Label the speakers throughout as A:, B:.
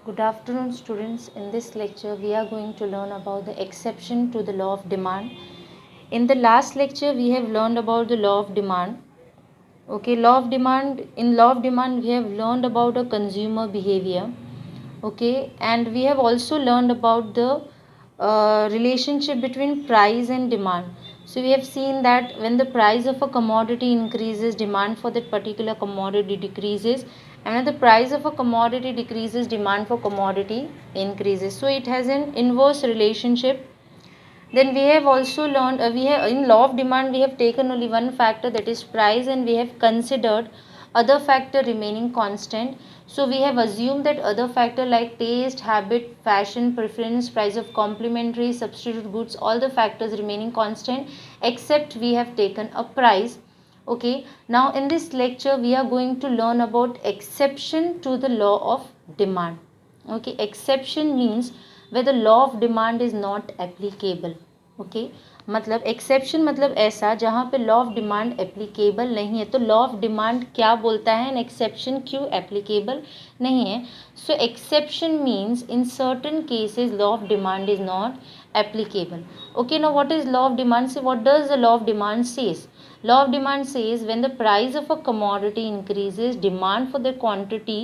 A: Good afternoon, students. In this lecture, we are going to learn about the exception to the law of demand. In the last lecture, we have learned about the law of demand. Okay, law of demand. In law of demand, we have learned about a consumer behavior. Okay, and we have also learned about the relationship between price and demand. So we have seen that when the price of a commodity increases, demand for that particular commodity decreases, and when the price of a commodity decreases, demand for commodity increases. So it has an inverse relationship. Then we have also learned, we have in law of demand we have taken only one factor, that is price, and we have considered other factor remaining constant. So we have assumed that other factor like taste, habit, fashion, preference, price of complementary, substitute goods, all the factors remaining constant except we have taken a price. Okay, now in this lecture we are going to learn about exception to the law of demand. Okay, exception means where the law of demand is not applicable. Okay मतलब exception मतलब ऐसा जहाँ पे law of demand applicable नहीं है. तो law of demand क्या बोलता है एंड एक्सेप्शन क्यों एप्लीकेबल नहीं है. So exception means in certain cases law of demand is not applicable. Okay, now what is law of demand say, what does the law of demand says. Law of demand says when the price of a commodity increases, demand for the quantity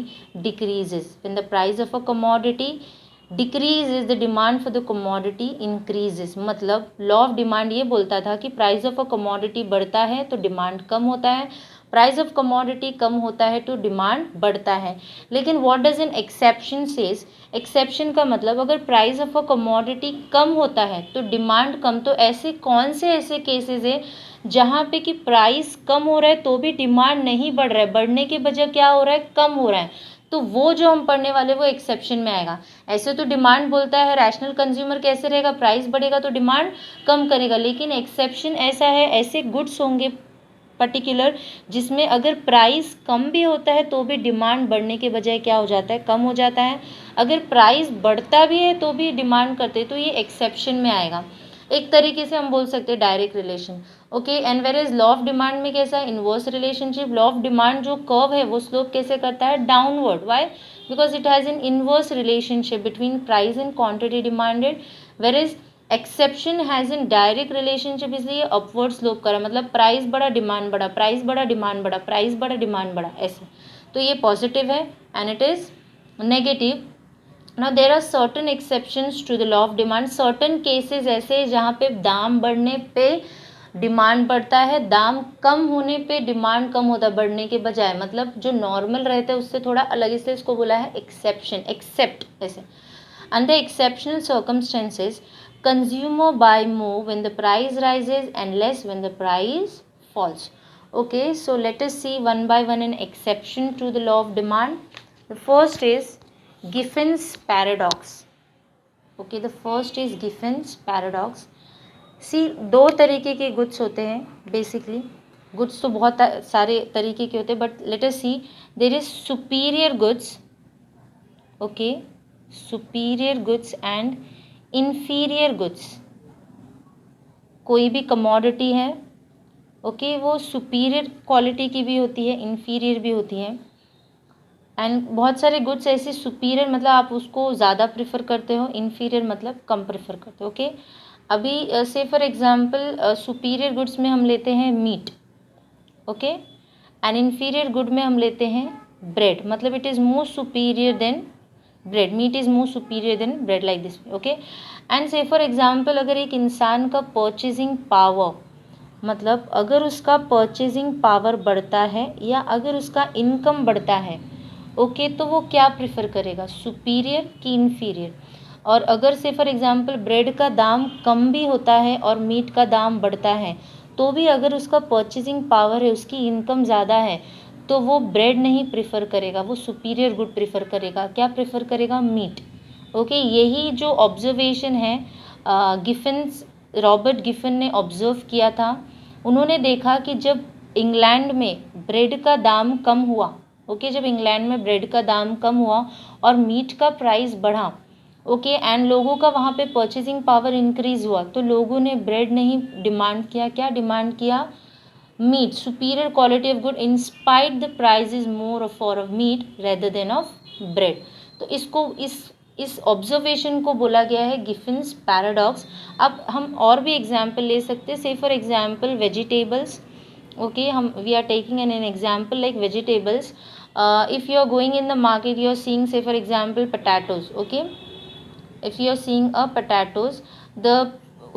A: decreases. When the price of a commodity decreases, the demand for the commodity increases. मतलब law of demand ये बोलता था कि price of a commodity बढ़ता है तो demand कम होता है, प्राइस ऑफ कमोडिटी कम होता है तो डिमांड बढ़ता है. लेकिन what does an exception says, exception का मतलब अगर प्राइस ऑफ अ कमोडिटी कम होता है तो डिमांड कम. तो ऐसे कौन से ऐसे केसेस है जहाँ पे कि प्राइस कम हो रहा है तो भी डिमांड नहीं बढ़ रहा है, बढ़ने के बजाय क्या हो रहा है, कम हो रहा है. तो वो जो हम पढ़ने वाले वो एक्सेप्शन में आएगा. ऐसे तो डिमांड बोलता है रैशनल कंज्यूमर कैसे रहेगा, प्राइस बढ़ेगा तो डिमांड कम करेगा. लेकिन एक्सेप्शन ऐसा है, ऐसे गुड्स होंगे पर्टिकुलर जिसमें अगर प्राइस कम भी होता है तो भी डिमांड बढ़ने के बजाय क्या हो जाता है, कम हो जाता है. अगर प्राइस बढ़ता भी है तो भी डिमांड करते, तो ये एक्सेप्शन में आएगा. एक तरीके से हम बोल सकते हैं direct relation. Okay, and where is law of demand में कैसा है, inverse relationship. Law of demand जो कर्व है वो स्लोप कैसे करता है, downward. Why, because it has an inverse relationship between price and quantity demanded. Where is exception has an direct relationship, इसलिए अपवर्ड स्लोप करा. मतलब प्राइस बढ़ा डिमांड बढ़ा, प्राइस बढ़ा डिमांड बढ़ा, प्राइस बढ़ा डिमांड बढ़ा, ऐसे. तो ये पॉजिटिव है and it is negative. Now there are certain exceptions to the law of demand. certain cases ऐसे जहाँ पे दाम बढ़ने पे डिमांड बढ़ता है, दाम कम होने पे डिमांड कम होता है बढ़ने के बजाय. मतलब जो नॉर्मल रहता है उससे थोड़ा अलग, इसलिए इसको बोला है एक्सेप्शन, एक्सेप्ट ऐसे. Under exceptional circumstances, consumer buy more when the price rises and less when the price falls. Okay, so let us see one by one an exception to the law of demand. The first is Giffen's paradox. Okay, the first is Giffen's paradox. सी दो तरीके के goods होते हैं basically. Goods तो बहुत सारे तरीके के होते हैं, but let us see there is superior goods. Okay, superior goods and inferior goods. कोई भी कमोडिटी है, ओके, वो सुपीरियर क्वालिटी की भी होती है, इन्फीरियर भी होती है. एंड बहुत सारे गुड्स ऐसे सुपीरियर मतलब आप उसको ज़्यादा प्रेफर करते हो, इन्फीरियर मतलब कम प्रेफर करते हो. ओके, अभी से फॉर एग्जांपल सुपीरियर गुड्स में हम लेते हैं meat. Okay, and inferior good में हम लेते हैं ब्रेड. मतलब it is more superior than bread, meat is more superior than bread, like this. Okay, and say for example अगर एक इंसान का परचेजिंग पावर, मतलब अगर उसका परचेजिंग पावर बढ़ता है या अगर उसका इनकम बढ़ता है, ओके, तो वो क्या प्रेफर करेगा, सुपीरियर कि इन्फीरियर. और अगर से फॉर एग्जांपल ब्रेड का दाम कम भी होता है और मीट का दाम बढ़ता है, तो भी अगर उसका परचेजिंग पावर है, उसकी इनकम ज़्यादा है, तो वो ब्रेड नहीं प्रेफर करेगा, वो सुपीरियर गुड प्रेफर करेगा. क्या प्रेफर करेगा, मीट. ओके, यही जो ऑब्जर्वेशन है गिफिन्स, रॉबर्ट गिफिन ने ऑब्जर्व किया था. उन्होंने देखा कि जब इंग्लैंड में ब्रेड का दाम कम हुआ, ओके, जब इंग्लैंड में ब्रेड का दाम कम हुआ और मीट का प्राइस बढ़ा, ओके, एंड लोगों का वहाँ पे परचेजिंग पावर इंक्रीज हुआ, तो लोगों ने ब्रेड नहीं डिमांड किया, क्या डिमांड किया, meat, superior quality of good, in spite the price is more for of meat rather than of bread. तो इसको इस ऑब्जर्वेशन को बोला गया है गिफिन्स पैराडॉक्स। अब हम और भी एग्जाम्पल ले सकते हैं, say for example vegetables. Okay, हम we are taking an example like vegetables. If you are going in the market, you are seeing, say for example, potatoes. Okay, if you are seeing a potatoes, the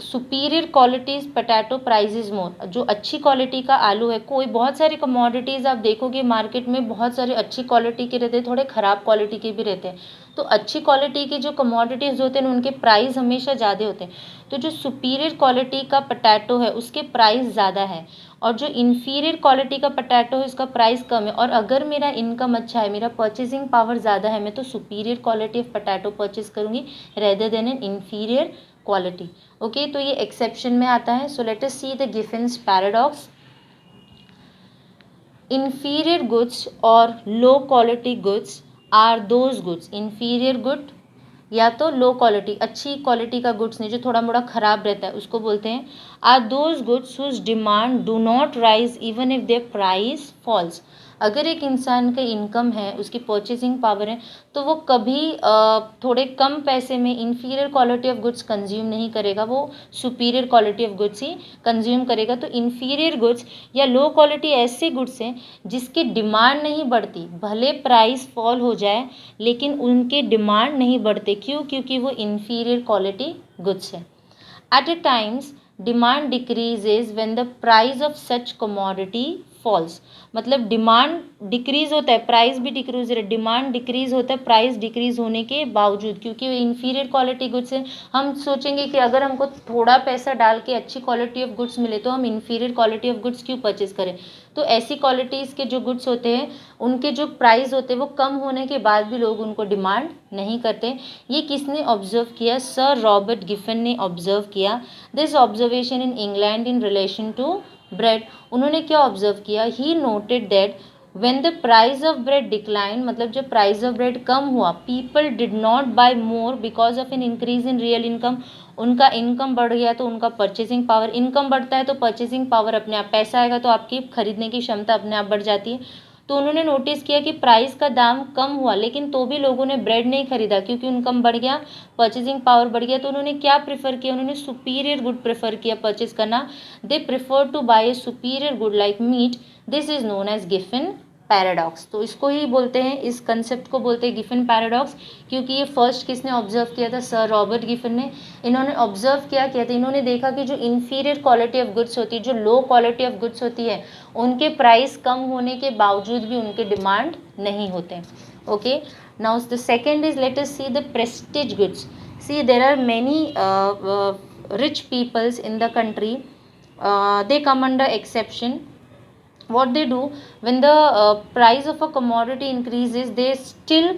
A: superior qualities potato prices more. जो अच्छी quality का आलू है, कोई बहुत सारी commodities आप देखोगे मार्केट में बहुत सारे अच्छी क्वालिटी के रहते हैं, थोड़े ख़राब क्वालिटी के भी रहते हैं. तो अच्छी क्वालिटी की जो कमोडिटीज़ होते हैं उनके प्राइस हमेशा ज़्यादा होते हैं. तो जो सुपीरियर क्वालिटी का पटैटो है उसके प्राइस ज़्यादा है, और जो इन्फीरियर क्वालिटी का पटैटो है उसका प्राइस कम है. और अगर मेरा इनकम अच्छा है, मेरा परचेसिंग पावर ज़्यादा है, मैं तो superior quality of potato purchase करूँगी rather than an inferior quality. Okay, तो ये एक्सेप्शन में आता है. So let us see the Giffen's paradox. inferior goods or low quality goods are those goods. inferior good या तो लो क्वालिटी, अच्छी quality का गुड्स नहीं, जो थोड़ा मोड़ा ख़राब रहता है, उसको बोलते हैं are those goods whose demand do not rise even if their price falls. अगर एक इंसान का इनकम है, उसकी परचेसिंग पावर है, तो वो कभी थोड़े कम पैसे में inferior quality of goods consume नहीं करेगा, वो superior quality of goods he consume करेगा. तो इन्फीरियर गुड्स या लो क्वालिटी ऐसे गुड्स हैं जिसकी डिमांड नहीं बढ़ती, भले प्राइस फॉल हो जाए लेकिन उनके डिमांड नहीं बढ़ते. क्यों? क्योंकि वो इन्फीरियर क्वालिटी गुड्स है. At a times demand decreases when the price of such commodity falls. मतलब डिमांड डिक्रीज होता है, प्राइस भी डिक्रीज हो रहा है, डिमांड डिक्रीज होता है प्राइस डिक्रीज होने के बावजूद, क्योंकि वो इन्फीरियर क्वालिटी गुड्स है. हम सोचेंगे कि अगर हमको थोड़ा पैसा डाल के अच्छी क्वालिटी ऑफ गुड्स मिले तो हम इन्फीरियर क्वालिटी ऑफ गुड्स क्यों परचेज करें. तो ऐसी क्वालिटीज़ के जो गुड्स होते हैं उनके जो प्राइस होते हैं वो कम होने के बाद भी लोग उनको डिमांड नहीं करते. ये किसने ऑब्जर्व किया? सर रॉबर्ट गिफिन ने ऑब्जर्व किया. This observation in England in relation to bread. उन्होंने क्या ऑब्जर्व किया? He noted that when the price of bread decline, मतलब जब प्राइस ऑफ ब्रेड कम हुआ, people did not buy more because of an increase in real income. उनका income बढ़ गया तो उनका परचेसिंग पावर, इनकम बढ़ता है तो परचेसिंग पावर अपने आप, पैसा आएगा तो आपकी खरीदने की क्षमता अपने आप बढ़ जाती है. तो उन्होंने नोटिस किया कि प्राइस का दाम कम हुआ लेकिन तो भी लोगों ने ब्रेड नहीं खरीदा, क्योंकि इनकम बढ़ गया, परचेसिंग पावर बढ़ गया. तो उन्होंने क्या प्रेफर किया? उन्होंने सुपीरियर गुड प्रेफर किया परचेस करना. They prefer to buy a superior good like meat. This is known as Giffen paradox. तो इसको ही बोलते हैं, इस कंसेप्ट को बोलते हैं गिफिन पैराडॉक्स, क्योंकि ये फर्स्ट किसने ऑब्जर्व किया था? सर रॉबर्ट गिफिन ने. इन्होंने ऑब्जर्व क्या किया था? इन्होंने देखा कि जो इन्फीरियर क्वालिटी ऑफ गुड्स होती है, जो लो क्वालिटी ऑफ गुड्स होती है, उनके प्राइस कम होने के बावजूद भी उनके डिमांड नहीं होते. Okay, now the second is let us see the prestige goods. See there are many rich peoples in the country, they come under exception. What they do when the price of a commodity increases, they still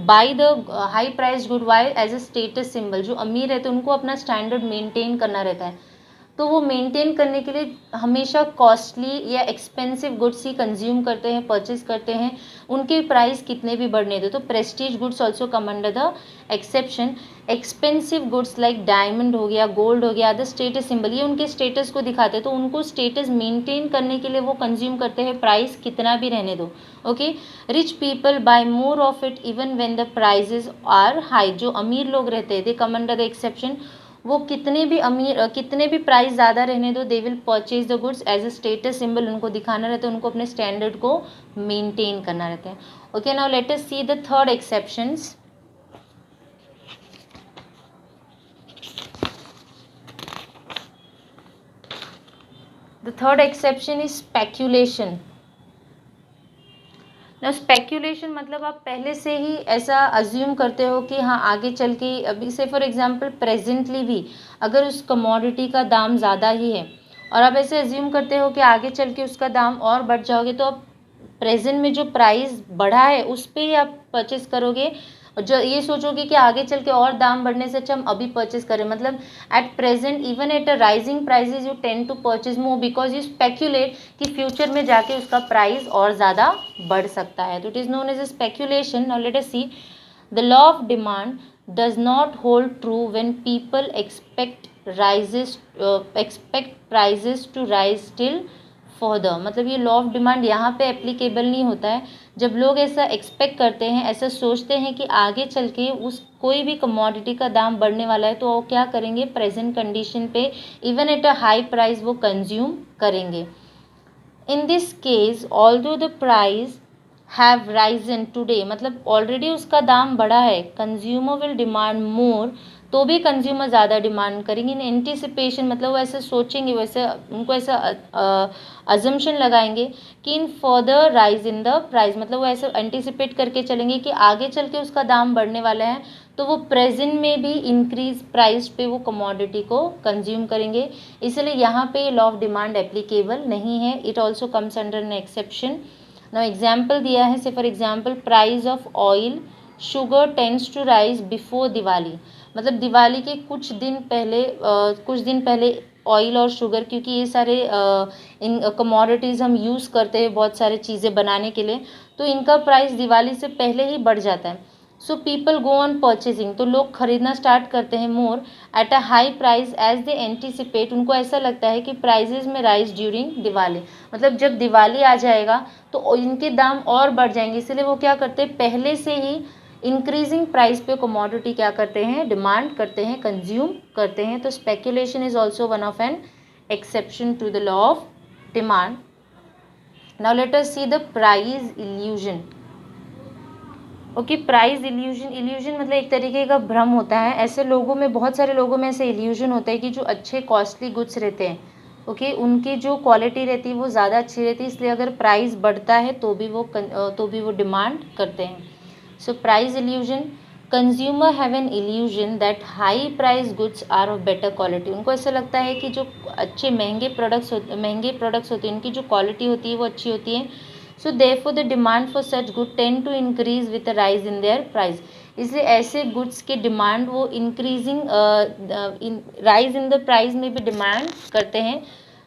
A: buy the high priced good. Why? As a status symbol. जो अमीर रहते हैं उनको अपना standard maintain करना रहता है, तो वो मेंटेन करने के लिए हमेशा कॉस्टली या एक्सपेंसिव गुड्स ही कंज्यूम करते हैं, परचेज करते हैं, उनके प्राइस कितने भी बढ़ने दो. तो Prestige goods also come under the exception. Expensive goods like diamond हो गया, गोल्ड हो गया, अदर स्टेटस सिंबल, ये उनके स्टेटस को दिखाते हैं, तो उनको स्टेटस मेंटेन करने के लिए वो कंज्यूम करते हैं, प्राइस कितना भी रहने दो. Okay, rich people buy more of it even when the prices are high. जो अमीर लोग रहते हैं they come under the exception. वो कितने भी प्राइस ज़्यादा रहने दो, they will purchase the goods as a status symbol. उनको दिखाना रहता है, उनको अपने स्टैंडर्ड को मेंटेन करना रहता है. Okay, now let us see the third exceptions. The third exception is speculation. ना स्पेक्यूलेशन मतलब आप पहले से ही ऐसा अज्यूम करते हो कि हाँ आगे चल के, अभी से फॉर एग्जांपल प्रेजेंटली भी अगर उस कमोडिटी का दाम ज़्यादा ही है और आप ऐसे अज्यूम करते हो कि आगे चल के उसका दाम और बढ़ जाओगे, तो आप प्रेजेंट में जो प्राइस बढ़ा है उस पर ही आप परचेस करोगे, और जो ये सोचोगे कि आगे चल के और दाम बढ़ने से अच्छा हम अभी परचेस करें. मतलब at present even at a rising prices you tend to purchase more because you speculate कि फ्यूचर में जाके उसका प्राइस और ज़्यादा बढ़ सकता है. तो it is known as a speculation. Now let us see the law of demand does not hold true when people expect prices to rise till further, मतलब ये लॉ ऑफ डिमांड यहाँ पे एप्लीकेबल नहीं होता है। जब लोग ऐसा एक्सपेक्ट करते हैं, ऐसा सोचते हैं कि आगे चल के उस कोई भी कमोडिटी का दाम बढ़ने वाला है, तो वो क्या करेंगे, प्रेजेंट कंडीशन पे even at a high price वो कंज्यूम करेंगे। In this case although the price have Ryzen today, मतलब ऑलरेडी उसका दाम बढ़ा है, कंज्यूमर विल डिमांड मोर, तो भी कंज्यूमर ज़्यादा डिमांड करेंगे इन एंटिसिपेशन, मतलब वो ऐसे सोचेंगे, वैसे उनको ऐसा अजम्पशन लगाएंगे कि in further rise in the price, मतलब वो ऐसे एंटिसिपेट करके चलेंगे कि आगे चल के उसका दाम बढ़ने वाला है, तो वो प्रेजेंट में भी इंक्रीज प्राइस पे वो कमोडिटी को कंज्यूम करेंगे। इसलिए यहाँ पे लॉ ऑफ डिमांड एप्लीकेबल नहीं है। It also comes under an exception. Now example दिया है, say for example price of oil sugar tends to rise before Diwali, मतलब दिवाली के कुछ दिन पहले ऑयल और शुगर, क्योंकि ये सारे इन कमोडिटीज़ हम यूज़ करते हैं बहुत सारे चीज़ें बनाने के लिए, तो इनका प्राइस दिवाली से पहले ही बढ़ जाता है। So people go on purchasing, तो लोग खरीदना स्टार्ट करते हैं more at a high price as they anticipate, उनको ऐसा लगता है कि प्राइजेज में राइज ड्यूरिंग दिवाली, मतलब जब दिवाली आ जाएगा तो इनके दाम और बढ़ जाएंगे, इसलिए वो क्या करते हैं, पहले से ही इंक्रीजिंग प्राइस पे कमोडिटी क्या करते हैं, डिमांड करते हैं, कंज्यूम करते हैं। तो speculation is also one of an exception to the law of demand. Now let us see the price illusion. Okay, price illusion मतलब एक तरीके का भ्रम होता है। ऐसे लोगों में, बहुत सारे लोगों में ऐसे इल्यूजन होता है कि जो अच्छे कॉस्टली गुड्स रहते हैं, ओके, उनकी जो क्वालिटी रहती है वो ज़्यादा अच्छी रहती है, इसलिए अगर प्राइस बढ़ता है तो भी वो डिमांड करते हैं। So price illusion, consumer have an illusion that high price goods are of better quality, उनको ऐसा लगता है कि जो अच्छे महंगे प्रोडक्ट्स होते हैं, उनकी जो क्वालिटी होती है वो अच्छी होती है। So therefore the demand for such good tend to increase with the rise in their price, इसलिए ऐसे गुड्स के डिमांड वो increasing rise in the price में भी डिमांड करते हैं।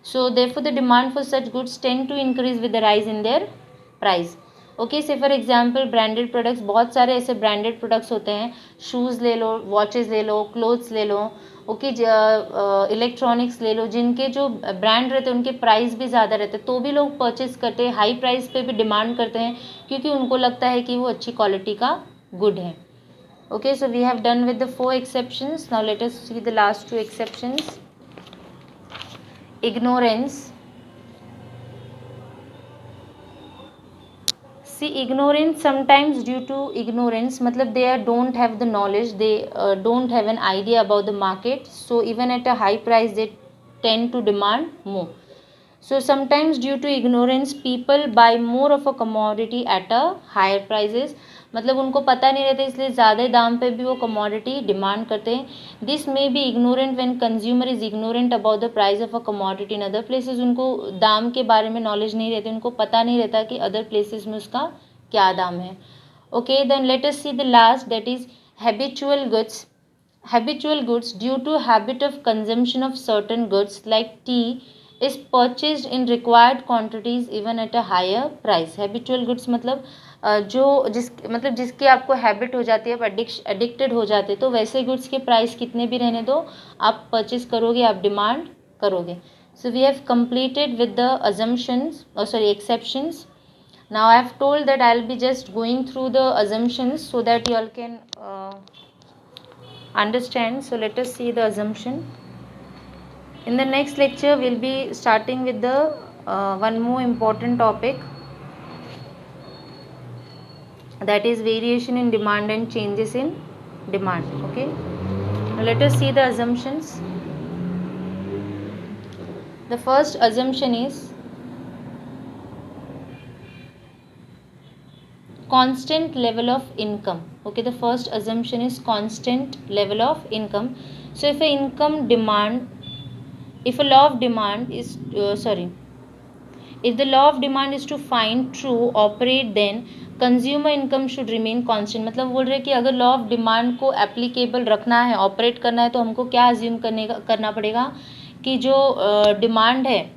A: So therefore the demand for such goods tend to increase with the rise in their price. Okay, say for example branded products, बहुत सारे ऐसे ब्रांडेड प्रोडक्ट्स होते हैं, शूज़ ले लो, वॉचेस ले लो, क्लोथ्स ले लो, ओके, इलेक्ट्रॉनिक्स ले लो, जिनके जो ब्रांड रहते हैं उनके प्राइस भी ज़्यादा रहते हैं, तो भी लोग परचेज करते हैं, हाई प्राइस पे भी डिमांड करते हैं, क्योंकि उनको लगता है कि वो अच्छी क्वालिटी का गुड है। Okay, so we have done with the 4 exceptions. Now let us see the last 2 exceptions. Ignorance. See, ignorance, sometimes due to ignorance, मतलब they don't have the knowledge, they don't have an idea about the market, so even at a high price they tend to demand more. So sometimes due to ignorance people buy more of a commodity at a higher prices, मतलब उनको पता नहीं रहता इसलिए ज़्यादा दाम पे भी वो कमोडिटी डिमांड करते हैं। This may be ignorant when consumer is ignorant about the price of a commodity in other places, उनको दाम के बारे में नॉलेज नहीं रहती, उनको पता नहीं रहता कि अदर प्लेसेस में उसका क्या दाम है। Okay, then let us see the last, that is habitual goods. Habitual goods, due to habit of consumption of certain goods like tea, is purchased in required quantities even at a higher price. Habitual goods मतलब जिसकी आपको habit हो जाती है, आप addicted हो जाते, तो वैसे गुड्स के प्राइस कितने भी रहने दो, आप परचेज करोगे, आप डिमांड करोगे। So we have completed with the assumptions, exceptions. Now I have told that I will be just going through the assumptions so that you all can understand. So let us see the assumption. In the next lecture we'll be starting with the one more important topic, that is variation in demand and changes in demand. Okay, now let us see the assumptions. The first assumption is constant level of income. Okay, the first assumption is constant level of income. So if a law of demand is if the law of demand is to find true operate, then consumer income should remain constant, मतलब बोल रहे कि अगर law of demand को applicable रखना है, operate करना है, तो हमको क्या अज्यूम करना पड़ेगा कि जो डिमांड है,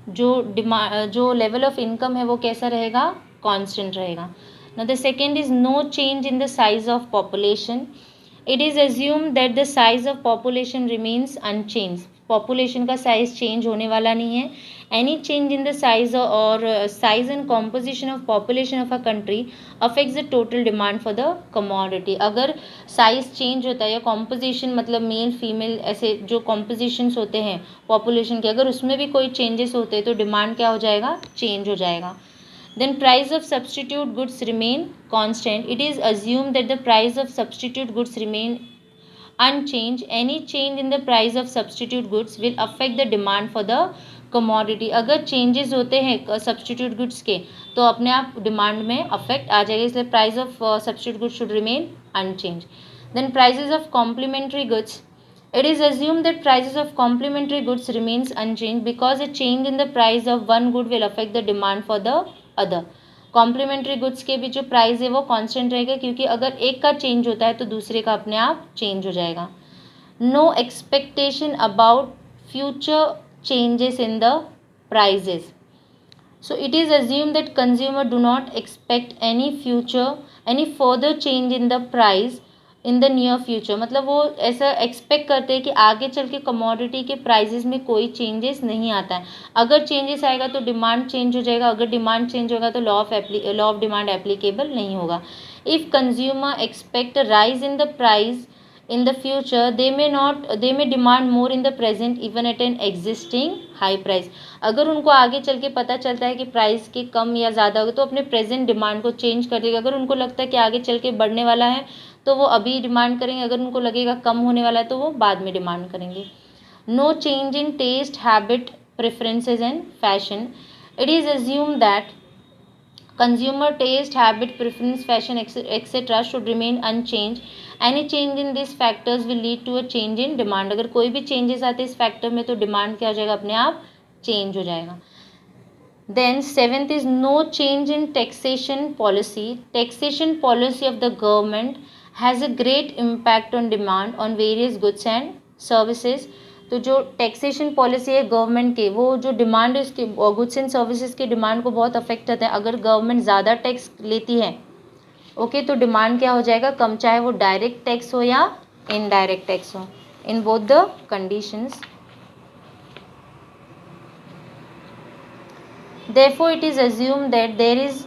A: जो लेवल ऑफ इनकम है वो कैसा रहेगा, कांस्टेंट रहेगा। Now the second is no change in the size of population. It is assumed that the size of population remains unchanged. Population का साइज चेंज होने वाला नहीं है. Any change in the size और size and composition of population of a country affects the total demand for the commodity. अगर size change होता है या कॉम्पोजिशन मतलब मेल फीमेल ऐसे जो कॉम्पोजिशंस होते हैं पॉपुलेशन के, अगर उसमें भी कोई चेंजेस होते हैं तो डिमांड क्या हो जाएगा, चेंज हो जाएगा. Then price of substitute goods remain constant. It is assumed that the price of substitute goods remain unchanged. Any change in the price of substitute goods will affect the demand for the commodity. अगर changes होते हैं substitute goods के तो अपने आप demand में affect आ जाएगा, इसलिए price of substitute goods should remain unchanged. Then prices of complementary goods. It is assumed that prices of complementary goods remains unchanged because a change in the price of one good will affect the demand for the other. Complementary goods के भी जो price है वो constant रहेगा, क्योंकि अगर एक का चेंज होता है तो दूसरे का अपने आप चेंज हो जाएगा. No expectation about future changes in the prices. So it is assumed that consumer do not expect any further change in the price in the near future. मतलब वो ऐसा एक्सपेक्ट करते हैं कि आगे चल के कमोडिटी के प्राइजेस में कोई चेंजेस नहीं आता है. अगर चेंजेस आएगा तो डिमांड चेंज हो जाएगा, अगर डिमांड चेंज होगा तो लॉ ऑफ डिमांड एप्लीकेबल नहीं होगा. If consumer expect rise in the price in the future, they may demand more in the present even at an existing high price. अगर उनको आगे चल के पता चलता है कि प्राइस के कम या ज़्यादा होगा तो अपने प्रेजेंट डिमांड को चेंज कर देगा. अगर उनको लगता है कि आगे चल के बढ़ने वाला है तो वो अभी डिमांड करेंगे, अगर उनको लगेगा कम होने वाला है तो वो बाद में डिमांड करेंगे. No change in taste, habit, preferences and fashion. It is assumed that consumer taste, habit, preference, fashion, etc. should remain unchanged. Any change in these factors will lead to a change in demand. अगर कोई भी changes आते हैं इस factor में तो demand क्या हो जाएगा, अपने आप change हो जाएगा. Then seventh is no change in taxation policy. Taxation policy of the government has a great impact on demand on various goods and services. तो जो टैक्सेशन पॉलिसी है गवर्नमेंट के, वो जो डिमांड है उसके गुड्स एंड सर्विसेज की demand को बहुत अफेक्ट करता है. अगर गवर्नमेंट ज़्यादा टैक्स लेती है ओके तो डिमांड क्या हो जाएगा, कम, चाहे वो डायरेक्ट टैक्स हो या इनडायरेक्ट टैक्स हो, in both the conditions. Therefore it is assumed that there is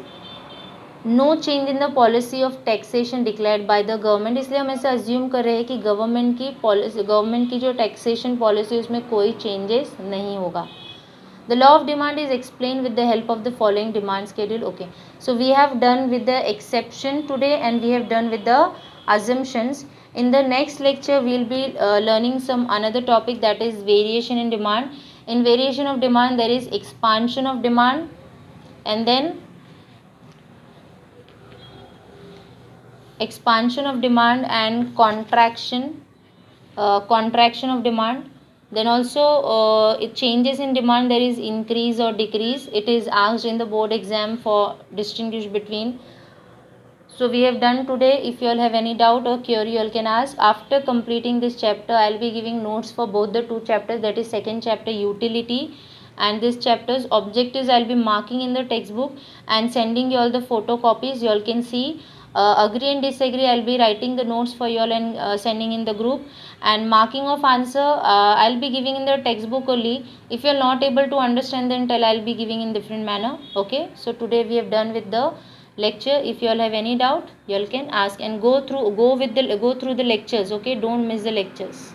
A: no change in the policy of taxation declared by the government. इसलिए हम ऐसा assume कर रहे हैं कि गवर्नमेंट की पॉलिसी, गवर्नमेंट की जो टैक्सेशन पॉलिसी उसमें कोई चेंजेस नहीं होगा. The law of demand is explained with the help of the following demand schedule. Okay, so we have done with the exception today and we have done with the assumptions. In the next lecture we will be learning some another topic, that is variation in demand. In variation of demand there is expansion of demand and then expansion of demand and contraction of demand. Then also it changes in demand, there is increase or decrease. It is asked in the board exam for distinguish between. So we have done today. If you all have any doubt or query, you all can ask. After completing this chapter I will be giving notes for both the two chapters, that is second chapter utility and this chapter's objectives I will be marking in the textbook and sending you all the photocopies. You all can see. Agree and disagree I will be writing the notes for you all and sending in the group, and marking of answer I will be giving in the textbook only. If you are not able to understand then tell, I will be giving in different manner. Okay, so today we have done with the lecture. If you all have any doubt you all can ask and go through the lectures. Okay, don't miss the lectures.